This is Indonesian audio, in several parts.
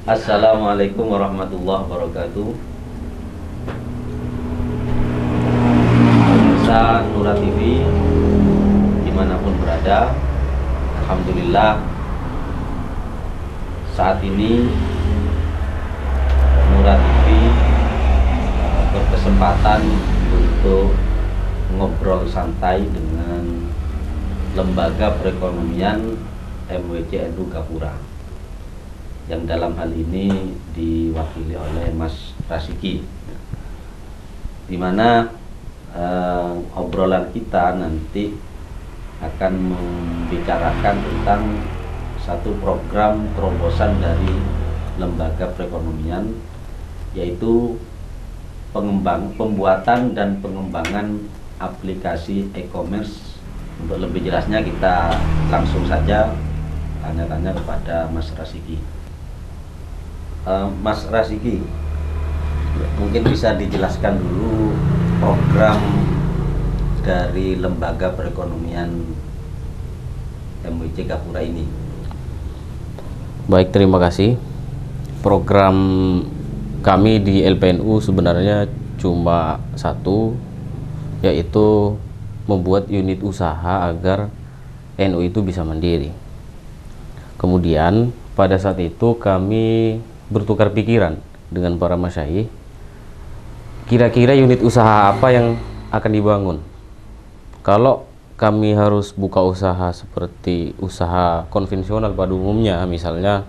Assalamualaikum warahmatullahi wabarakatuh. Pemirsa Nura TV dimanapun berada, alhamdulillah saat ini Nura TV berkesempatan untuk ngobrol santai dengan Lembaga Perekonomian MWC NU Gapura, yang dalam hal ini diwakili oleh Mas Rasiki, di mana obrolan kita nanti akan membicarakan tentang satu program terobosan dari Lembaga Perekonomian, yaitu pembuatan dan pengembangan aplikasi e-commerce. Untuk lebih jelasnya kita langsung saja tanya-tanya kepada Mas Rasiki. Mas Rasiki, mungkin bisa dijelaskan dulu program dari Lembaga Perekonomian MWC Gapura ini. Baik, terima kasih. Program kami di LPNU sebenarnya cuma satu, yaitu membuat unit usaha agar NU itu bisa mandiri. Kemudian pada saat itu kami bertukar pikiran dengan para masyayikh, kira-kira unit usaha apa yang akan dibangun. Kalau kami harus buka usaha seperti usaha konvensional pada umumnya, misalnya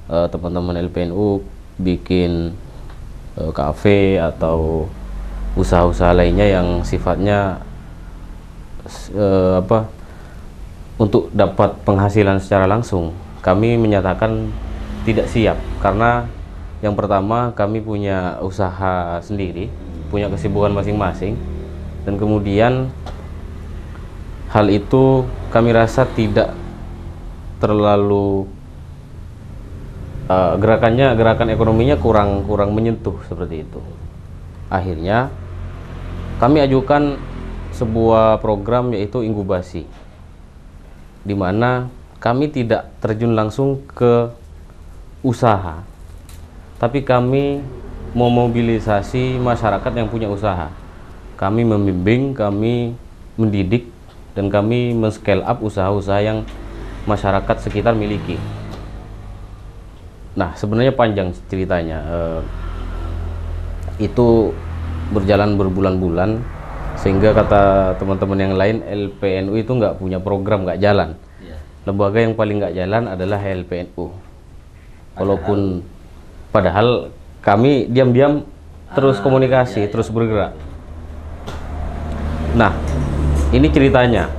teman-teman LPNU bikin kafe atau usaha-usaha lainnya yang sifatnya untuk dapat penghasilan secara langsung, kami menyatakan tidak siap, karena yang pertama kami punya usaha sendiri, punya kesibukan masing-masing, dan kemudian hal itu kami rasa tidak terlalu gerakan ekonominya kurang menyentuh seperti itu. Akhirnya kami ajukan sebuah program, yaitu inkubasi, di mana kami tidak terjun langsung ke usaha, tapi kami memobilisasi masyarakat yang punya usaha. Kami membimbing, kami mendidik, dan kami men-scale up usaha-usaha yang masyarakat sekitar miliki. Nah, sebenarnya panjang ceritanya. Itu berjalan berbulan-bulan, sehingga kata teman-teman yang lain, LPNU itu nggak punya program, nggak jalan. Lembaga yang paling nggak jalan adalah LPNU. Walaupun padahal kami diam-diam terus komunikasi, terus bergerak. Nah, ini ceritanya.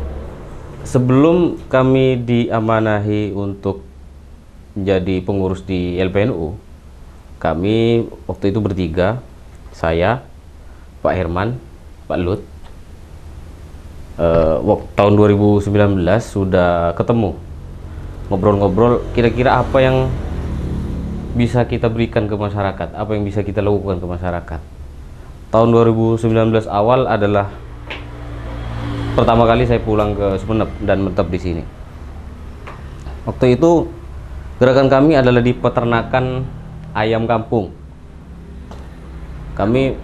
Sebelum kami diamanahi untuk menjadi pengurus di LPNU, kami waktu itu bertiga, saya, Pak Herman, Pak Lut, tahun 2019 sudah ketemu, ngobrol-ngobrol kira-kira apa yang bisa kita berikan ke masyarakat, apa yang bisa kita lakukan ke masyarakat. Tahun 2019 awal adalah pertama kali saya pulang ke Sumeneb dan menetap di sini. Waktu itu gerakan kami adalah di peternakan ayam kampung. Kami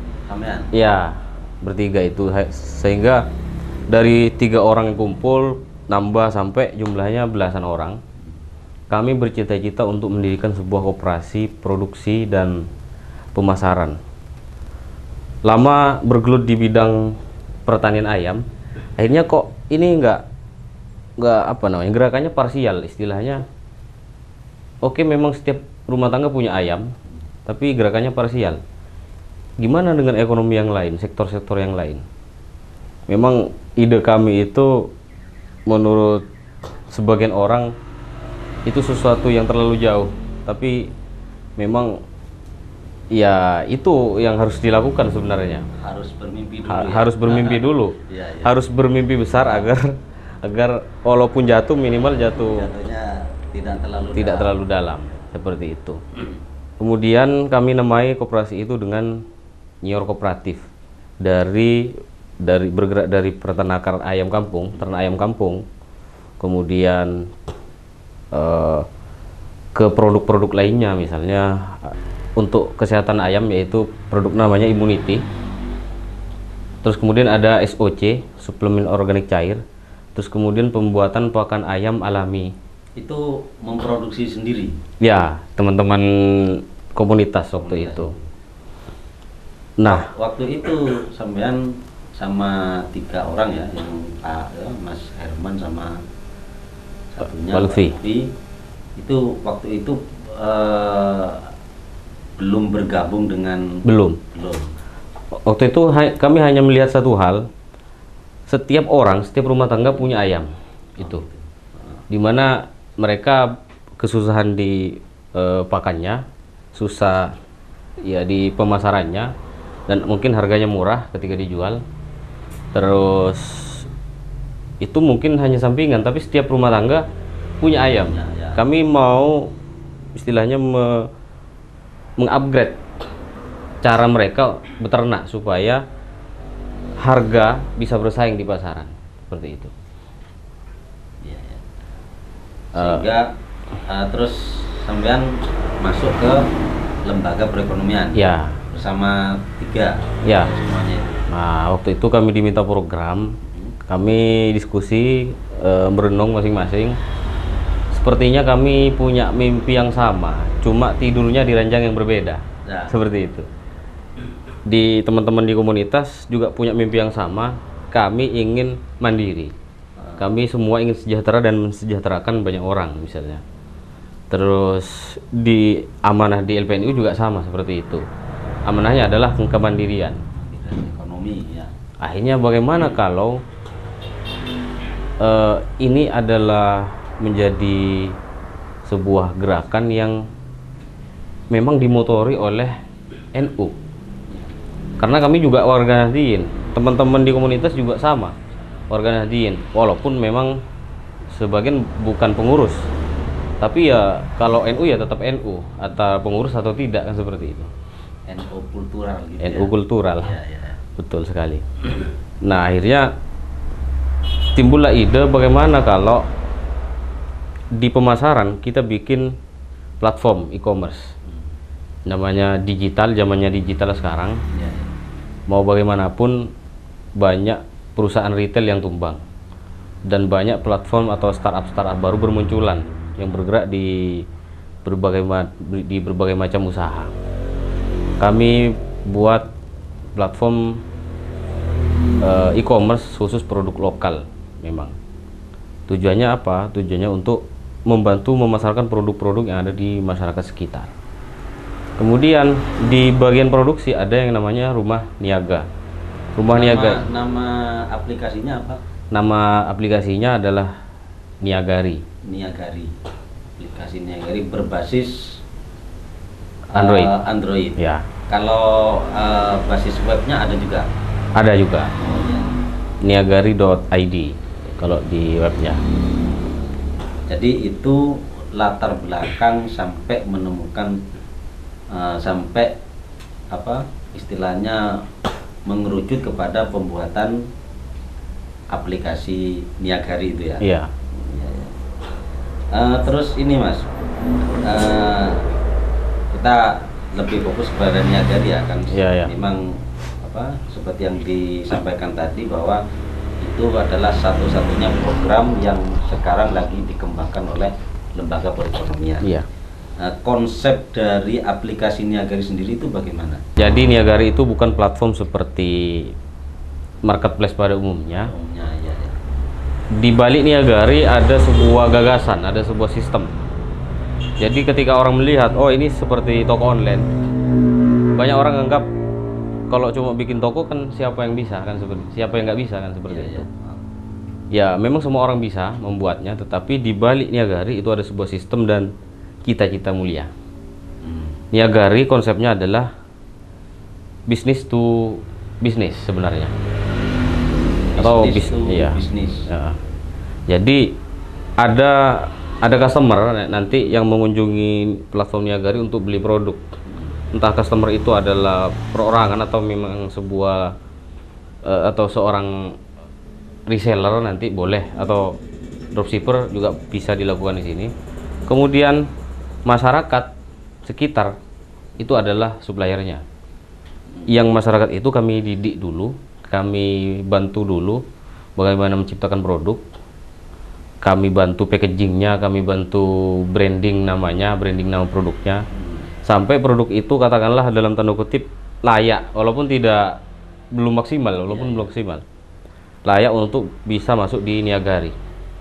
ya bertiga itu, sehingga dari 3 orang yang kumpul nambah sampai jumlahnya belasan orang. Kami bercita-cita untuk mendirikan sebuah koperasi produksi dan pemasaran. Lama bergelut di bidang pertanian ayam, akhirnya kok ini nggak gerakannya parsial istilahnya. Oke, memang setiap rumah tangga punya ayam, tapi gerakannya parsial. Gimana dengan ekonomi yang lain, sektor-sektor yang lain? Memang ide kami itu menurut sebagian orang itu sesuatu yang terlalu jauh, tapi memang ya itu yang harus dilakukan sebenarnya. Harus bermimpi dulu. Harus bermimpi dulu. Harus bermimpi besar agar walaupun jatuh, minimal jatuhnya tidak terlalu dalam, seperti itu. Kemudian kami namai koperasi itu dengan Nyor Kooperatif, bergerak dari peternakan ayam kampung, ternak ayam kampung, kemudian ke produk-produk lainnya, misalnya untuk kesehatan ayam yaitu produk namanya Immunity. Terus kemudian ada SOC, suplemen organik cair. Terus kemudian pembuatan pakan ayam alami. Itu memproduksi sendiri? Ya, teman-teman komunitas waktu itu. Nah, waktu itu sampean sama 3 orang ya, yang Pak Mas Herman sama satunya Pak Lutfi. Itu waktu itu belum bergabung dengan belum. Waktu itu kami hanya melihat satu hal, setiap rumah tangga punya ayam itu, dimana mereka kesusahan di pakannya, susah ya di pemasarannya, dan mungkin harganya murah ketika dijual. Terus itu mungkin hanya sampingan, tapi setiap rumah tangga punya ayam. Kami mau istilahnya mengupgrade cara mereka beternak supaya harga bisa bersaing di pasaran, seperti itu. Sehingga terus sampean masuk ke lembaga perekonomian ya, bersama 3 ya semuanya. Nah, waktu itu kami diminta program, kami diskusi, merenung masing-masing. Sepertinya kami punya mimpi yang sama, cuma tidurnya di ranjang yang berbeda. Seperti itu. Di teman-teman di komunitas juga punya mimpi yang sama, kami ingin mandiri. Kami semua ingin sejahtera dan mensejahterakan banyak orang misalnya. Terus di amanah di LPNU juga sama seperti itu. Amanahnya adalah kemandirian ekonomi ya. Akhirnya bagaimana kalau ini adalah menjadi sebuah gerakan yang memang dimotori oleh NU. Karena kami juga warga Nahdien, teman-teman di komunitas juga sama, warga Nahdien, walaupun memang sebagian bukan pengurus, tapi ya kalau NU ya tetap NU, atau pengurus atau tidak, kan seperti itu. NU kultural gitu. NU kultural, ya. Betul sekali. Nah, akhirnya timbullah ide bagaimana kalau di pemasaran kita bikin platform e-commerce, namanya digital, zamannya digital sekarang. Ya. Mau bagaimanapun banyak perusahaan retail yang tumbang dan banyak platform atau startup baru bermunculan yang bergerak di berbagai macam usaha. Kami buat platform e-commerce khusus produk lokal. Memang tujuannya apa? Tujuannya untuk membantu memasarkan produk-produk yang ada di masyarakat sekitar. Kemudian di bagian produksi ada yang namanya rumah niaga. Niaga. Nama aplikasinya apa? Nama aplikasinya adalah Niagari. Aplikasi Niagari berbasis Android. Ya. Kalau basis webnya ada juga. Ada juga. Oh, ya. Niagari.id kalau di webnya. Jadi itu latar belakang sampai menemukan sampai apa istilahnya mengerucut kepada pembuatan aplikasi Niagari itu ya. Iya. Terus ini Mas, kita lebih fokus kepada Niagari ya kan. Iya. Memang apa seperti yang disampaikan tadi bahwa itu adalah satu-satunya program yang sekarang lagi dikembangkan oleh lembaga perekonomian. Iya. Konsep dari aplikasi Niagari sendiri itu bagaimana? Jadi Niagari itu bukan platform seperti marketplace pada umumnya. Ya. Di balik Niagari ada sebuah gagasan, ada sebuah sistem. Jadi ketika orang melihat, oh ini seperti toko online, banyak orang anggap kalau cuma bikin toko kan siapa yang bisa kan seperti, siapa yang nggak bisa kan seperti itu. Ya memang semua orang bisa membuatnya, tetapi di balik Niagari itu ada sebuah sistem dan cita-cita mulia. Niagari konsepnya adalah bisnis to bisnis sebenarnya, atau bisnis. Ya. Jadi ada customer nanti yang mengunjungi platform Niagari untuk beli produk. Entah customer itu adalah perorangan atau memang sebuah atau seorang reseller nanti boleh, atau dropshipper juga bisa dilakukan di sini. Kemudian masyarakat sekitar itu adalah suppliernya. Yang masyarakat itu kami didik dulu, kami bantu dulu bagaimana menciptakan produk, kami bantu packagingnya, kami bantu branding namanya, branding nama produknya, sampai produk itu katakanlah dalam tanda kutip layak, walaupun belum maksimal, layak untuk bisa masuk di Niagari.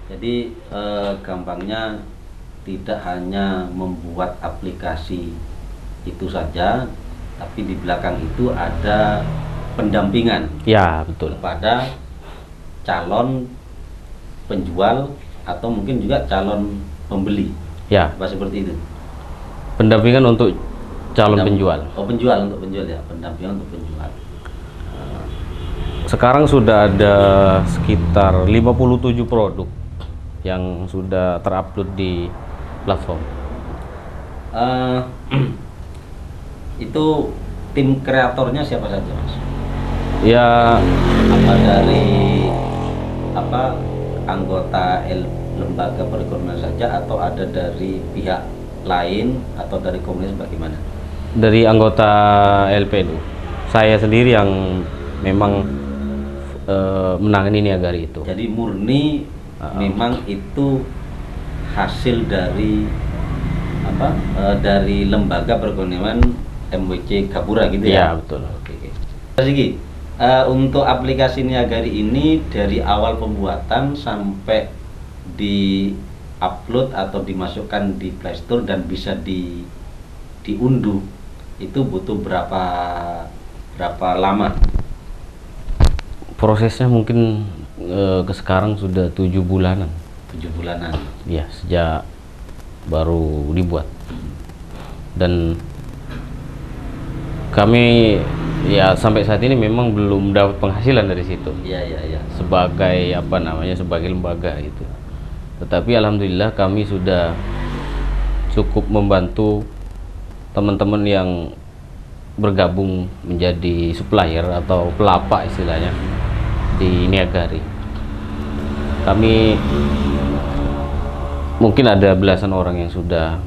Jadi gampangnya tidak hanya membuat aplikasi itu saja, tapi di belakang itu ada pendampingan. Ya, betul. Kepada calon penjual atau mungkin juga calon pembeli. Ya. Apa seperti itu? Pendampingan untuk calon penjual. Oh, penjual untuk penjual ya, pendampingan untuk penjual. Sekarang sudah ada sekitar 57 produk yang sudah terupload di platform. Itu tim kreatornya siapa saja, Mas? Ya, Apa dari anggota lembaga perekonomian saja, atau ada dari pihak lain, atau dari komunitas bagaimana? dari anggota LPNU. Saya sendiri yang memang menangani Niagari itu. Jadi murni memang itu hasil dari dari lembaga perekonomian MWC Gapura gitu ya? Ya, betul. Oke. Mas Sigi, untuk aplikasi Niagari ini dari awal pembuatan sampai di upload atau dimasukkan di Play Store dan bisa diunduh, itu butuh berapa lama? Prosesnya mungkin ke sekarang sudah 7 bulanan. 7 bulanan. Ya, sejak baru dibuat. Dan kami ya sampai saat ini memang belum dapat penghasilan dari situ. Iya. Sebagai sebagai lembaga itu. Tetapi alhamdulillah kami sudah cukup membantu teman-teman yang bergabung menjadi supplier atau pelapak istilahnya di Niagari. Kami mungkin ada belasan orang yang sudah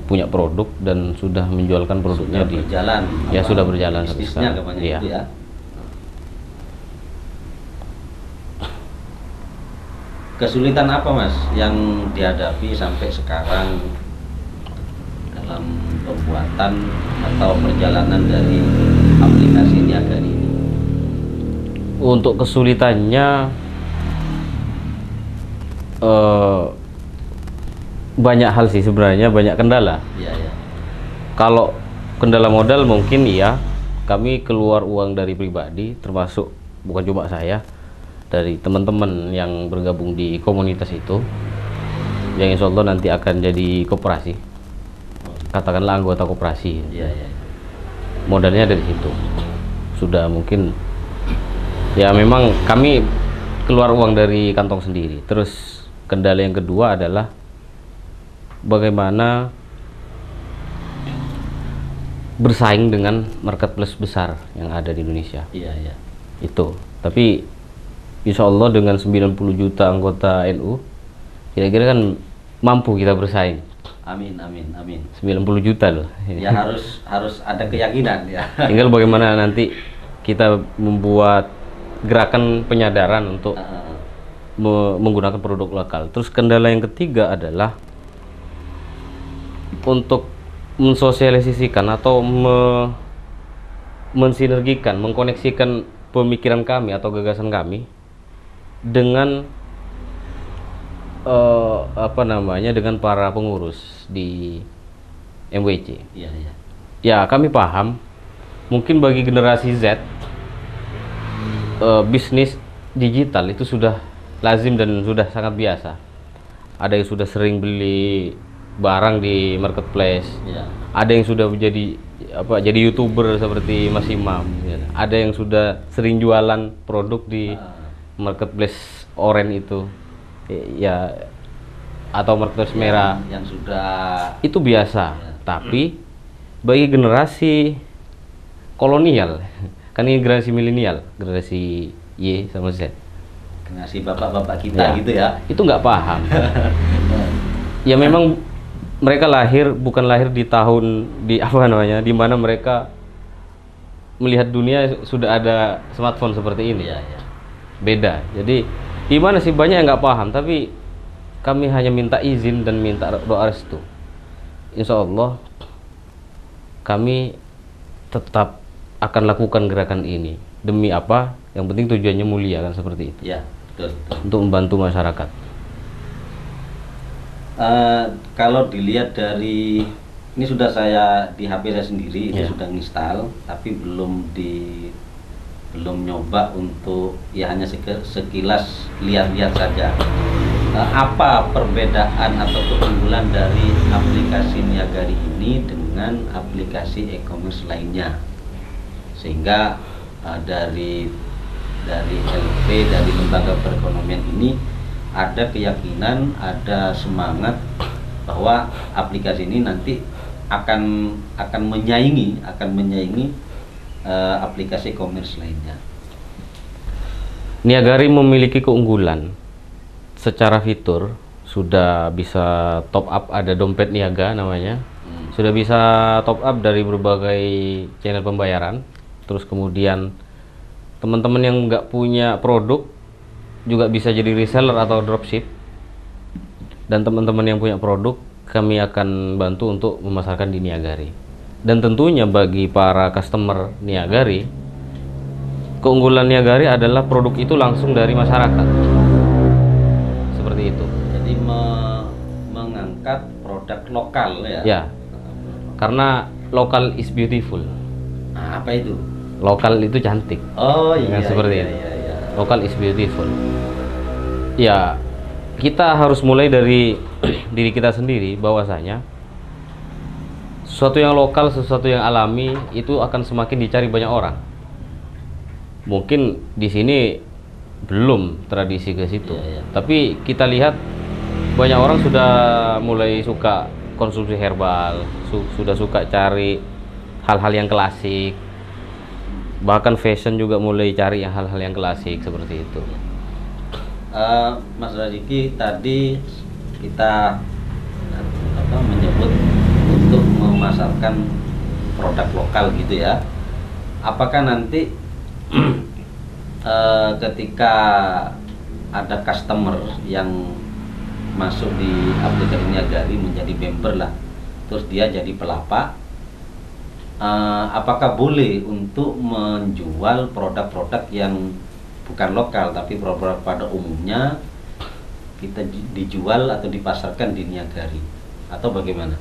punya produk dan sudah menjualkan produknya sudah berjalan sampai sekarang. Iya. Itu ya. Kesulitan apa, Mas, yang dihadapi sampai sekarang dalam pembuatan atau perjalanan dari aplikasi Niagari ini? Untuk kesulitannya banyak hal sih sebenarnya, banyak kendala. Iya. Kalau kendala modal mungkin iya, kami keluar uang dari pribadi, termasuk bukan cuma saya, dari teman-teman yang bergabung di komunitas itu, yang insya Allah nanti akan jadi koperasi, katakanlah anggota koperasi. Iya. Modalnya dari situ sudah mungkin, ya memang kami keluar uang dari kantong sendiri. Terus kendala yang kedua adalah bagaimana bersaing dengan marketplace besar yang ada di Indonesia. Iya. Itu. Tapi insya Allah dengan 90 juta anggota NU, kira-kira kan mampu kita bersaing. Amin. 90 juta loh. Ya harus ada keyakinan ya. Tinggal bagaimana nanti kita membuat gerakan penyadaran untuk menggunakan produk lokal. Terus kendala yang ketiga adalah untuk mensosialisasikan atau mensinergikan, mengkoneksikan pemikiran kami atau gagasan kami dengan dengan para pengurus di MWC. Iya. Ya, kami paham mungkin bagi generasi Z bisnis digital itu sudah lazim dan sudah sangat biasa. Ada yang sudah sering beli barang di marketplace. Ya. Ada yang sudah jadi YouTuber seperti Mas Imam. Ya. Ada yang sudah sering jualan produk di marketplace orange itu. Ya, atau marketplace merah. Yang sudah itu biasa. Ya. Tapi bagi generasi kolonial, kan ini generasi milenial, generasi Y sama Z, generasi bapak-bapak kita gitu ya, itu nggak paham. Ya memang mereka bukan lahir di tahun di apa namanya, di mana mereka melihat dunia sudah ada smartphone seperti ini. Iya, iya. Beda. Jadi gimana sih, banyak yang nggak paham, tapi kami hanya minta izin dan minta doa restu. Insya Allah kami tetap akan lakukan gerakan ini. Demi apa? Yang penting tujuannya mulia, kan seperti itu. Ya, betul, betul. Untuk membantu masyarakat. Kalau dilihat dari ini, sudah saya di HP saya sendiri itu Ya. sudah nginstal, tapi belum nyoba untuk, ya hanya sekilas lihat-lihat saja. Apa perbedaan atau keunggulan dari aplikasi Niagari ini dengan aplikasi e-commerce lainnya, sehingga dari LP, dari lembaga perekonomian ini ada keyakinan, ada semangat bahwa aplikasi ini nanti akan menyaingi aplikasi e-commerce lainnya. Niagari memiliki keunggulan secara fitur, sudah bisa top up, ada dompet niaga namanya. Sudah bisa top up dari berbagai channel pembayaran. Terus kemudian teman-teman yang nggak punya produk juga bisa jadi reseller atau dropship. Dan teman-teman yang punya produk, kami akan bantu untuk memasarkan di Niagari. Dan tentunya bagi para customer Niagari, keunggulan Niagari adalah produk itu langsung dari masyarakat. Seperti itu. Jadi mengangkat produk lokal ya. Ya. Karena lokal is beautiful. Nah, apa itu? Lokal itu cantik. Oh iya, seperti iya, itu. iya, iya. Lokal is beautiful. Ya, kita harus mulai dari diri kita sendiri, bahwasanya sesuatu yang lokal, sesuatu yang alami itu akan semakin dicari banyak orang. Mungkin di sini belum tradisi ke situ. Iya, iya. Tapi kita lihat banyak orang sudah mulai suka konsumsi herbal, sudah suka cari hal-hal yang klasik. Bahkan fashion juga mulai cari hal-hal yang klasik seperti itu. Mas Radiki, tadi kita menyebut untuk memasarkan produk lokal gitu ya. Apakah nanti ketika ada customer yang masuk di aplikasi Niagari menjadi member lah, terus dia jadi pelapak, apakah boleh untuk menjual produk-produk yang bukan lokal tapi produk pada umumnya kita dijual atau dipasarkan di Niagari, atau bagaimana?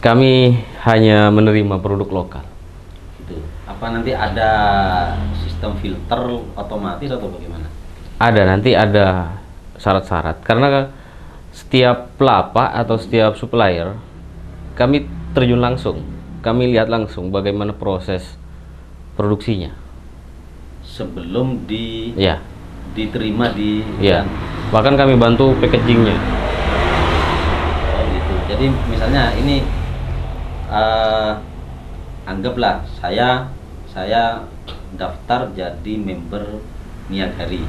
Kami hanya menerima produk lokal. Gitu. Apa nanti ada sistem filter otomatis atau bagaimana? Ada, nanti ada syarat-syarat, karena setiap pelapak atau setiap supplier kami terjun langsung, kami lihat langsung bagaimana proses produksinya Sebelum ya, diterima di ya. Bahkan kami bantu packagingnya. Oh gitu. Jadi misalnya ini anggaplah saya daftar jadi member Niagari,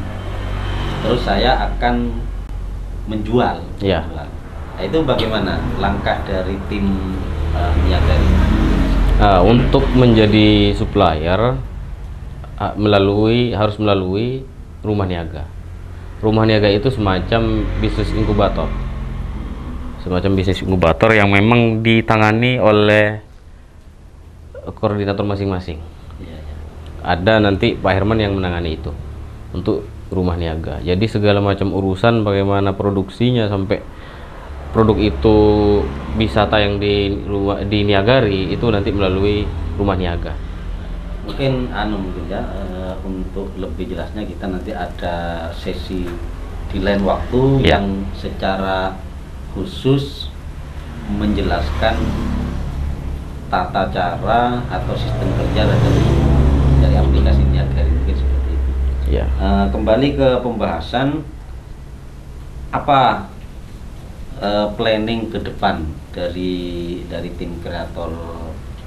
terus saya akan menjual. Ya. Nah, itu bagaimana langkah dari tim Niagari? Untuk menjadi supplier harus melalui rumah niaga. Rumah niaga itu semacam bisnis inkubator. Semacam bisnis inkubator yang memang ditangani oleh koordinator masing-masing. Iya, iya. Ada nanti Pak Herman yang menangani itu untuk rumah niaga. Jadi segala macam urusan bagaimana produksinya sampai produk itu bisa tayang di Niagari itu nanti melalui rumah niaga. Mungkin untuk lebih jelasnya kita nanti ada sesi di lain waktu Ya. yang secara khusus menjelaskan tata cara atau sistem kerja dari aplikasi Niagari, mungkin seperti itu. Ya. Kembali ke pembahasan, apa planning ke depan dari tim kreator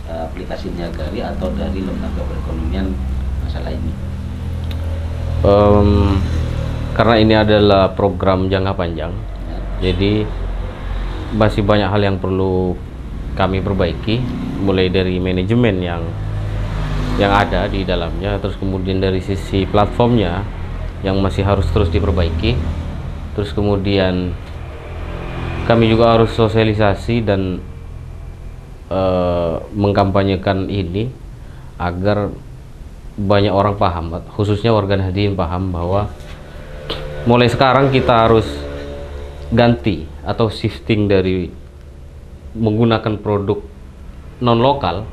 aplikasi Niagari atau dari lembaga perekonomian masalah ini? Karena ini adalah program jangka panjang, Ya. jadi masih banyak hal yang perlu kami perbaiki, mulai dari manajemen yang ada di dalamnya, terus kemudian dari sisi platformnya yang masih harus terus diperbaiki, terus kemudian kami juga harus sosialisasi dan mengkampanyekan ini agar banyak orang paham, khususnya warga Nahdien paham bahwa mulai sekarang kita harus ganti atau shifting dari menggunakan produk non lokal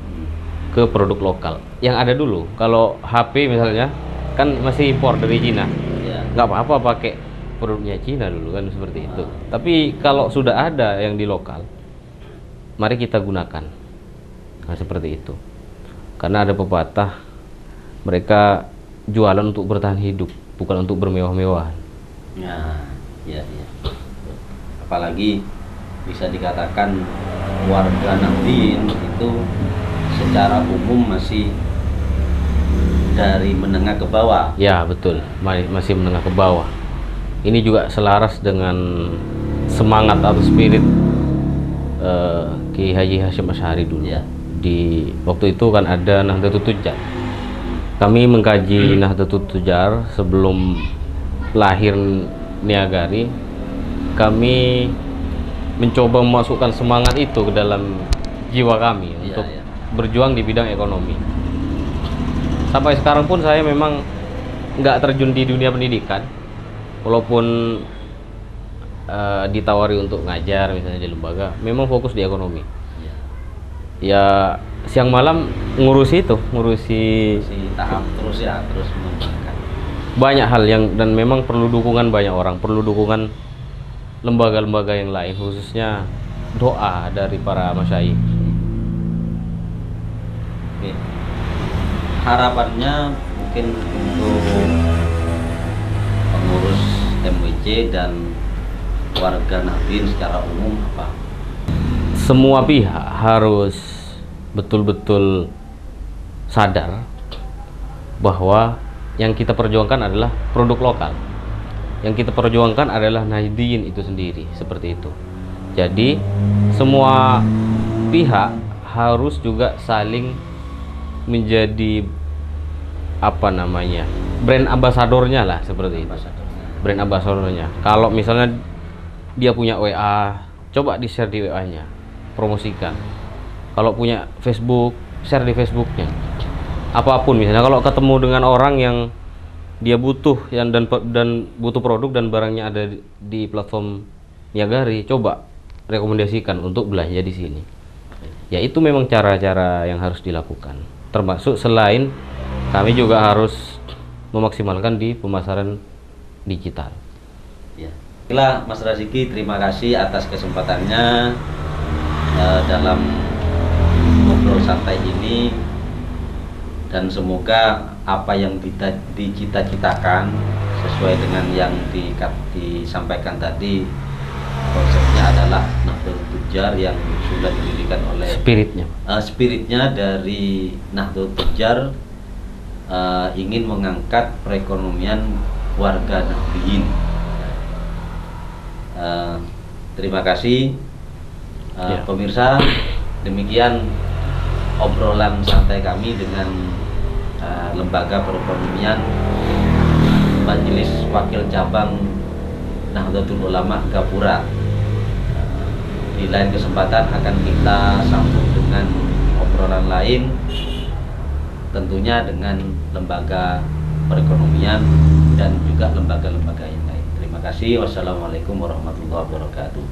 ke produk lokal yang ada dulu. Kalau HP misalnya kan masih impor dari Cina, nggak apa-apa pakai produknya Cina dulu kan, seperti itu. Tapi kalau sudah ada yang di lokal, mari kita gunakan. Nah, seperti itu. Karena ada pepatah, mereka jualan untuk bertahan hidup, bukan untuk bermewah-mewahan. Nah, ya. Apalagi bisa dikatakan warga Nahdien itu secara umum masih dari menengah ke bawah. Ya, betul. Masih menengah ke bawah. Ini juga selaras dengan semangat atau spirit Kiai Haji Hasyim Asy'ari dulu. Ya. Di waktu itu kan ada Nahdlatul Tujar. Kami mengkaji Nahdlatul Tujar sebelum lahir Niagari. Kami mencoba memasukkan semangat itu ke dalam jiwa kami untuk berjuang di bidang ekonomi. Sampai sekarang pun saya memang nggak terjun di dunia pendidikan, walaupun ditawari untuk ngajar misalnya di lembaga, memang fokus di ekonomi. Ya siang malam ngurusi tahap terus mengembangkan banyak hal yang, dan memang perlu dukungan banyak orang, perlu dukungan lembaga-lembaga yang lain, khususnya doa dari para masyayikh. Oke. Harapannya mungkin untuk pengurus MWC dan warga Nahdien secara umum apa? Semua pihak harus betul-betul sadar bahwa yang kita perjuangkan adalah produk lokal. Yang kita perjuangkan adalah Nahdien itu sendiri, seperti itu. Jadi semua pihak harus juga saling menjadi brand ambasadornya lah, seperti itu. Brand ambasadornya. Kalau misalnya dia punya WA, coba di-share di WA-nya, promosikan. Kalau punya Facebook, share di Facebooknya. Apapun misalnya, kalau ketemu dengan orang yang dia butuh dan butuh produk dan barangnya ada di platform Niagari, coba rekomendasikan untuk belanja di sini. Ya itu memang cara-cara yang harus dilakukan. Termasuk selain kami juga harus memaksimalkan di pemasaran digital. Ya. Baiklah Mas Raziki, terima kasih atas kesempatannya dalam ngobrol santai ini, dan semoga apa yang dicita-citakan sesuai dengan yang disampaikan tadi, konsepnya adalah Nahdlatul Tujar yang sudah didirikan oleh spiritnya dari Nahdlatul Tujar, ingin mengangkat perekonomian warga Nahdien. Terima kasih pemirsa, demikian obrolan santai kami dengan Lembaga Perekonomian Majelis Wakil Cabang Nahdlatul Ulama Gapura. Di lain kesempatan akan kita sambung dengan obrolan lain, tentunya dengan lembaga perekonomian dan juga lembaga-lembaga yang lain. Terima kasih. Wassalamualaikum warahmatullahi wabarakatuh.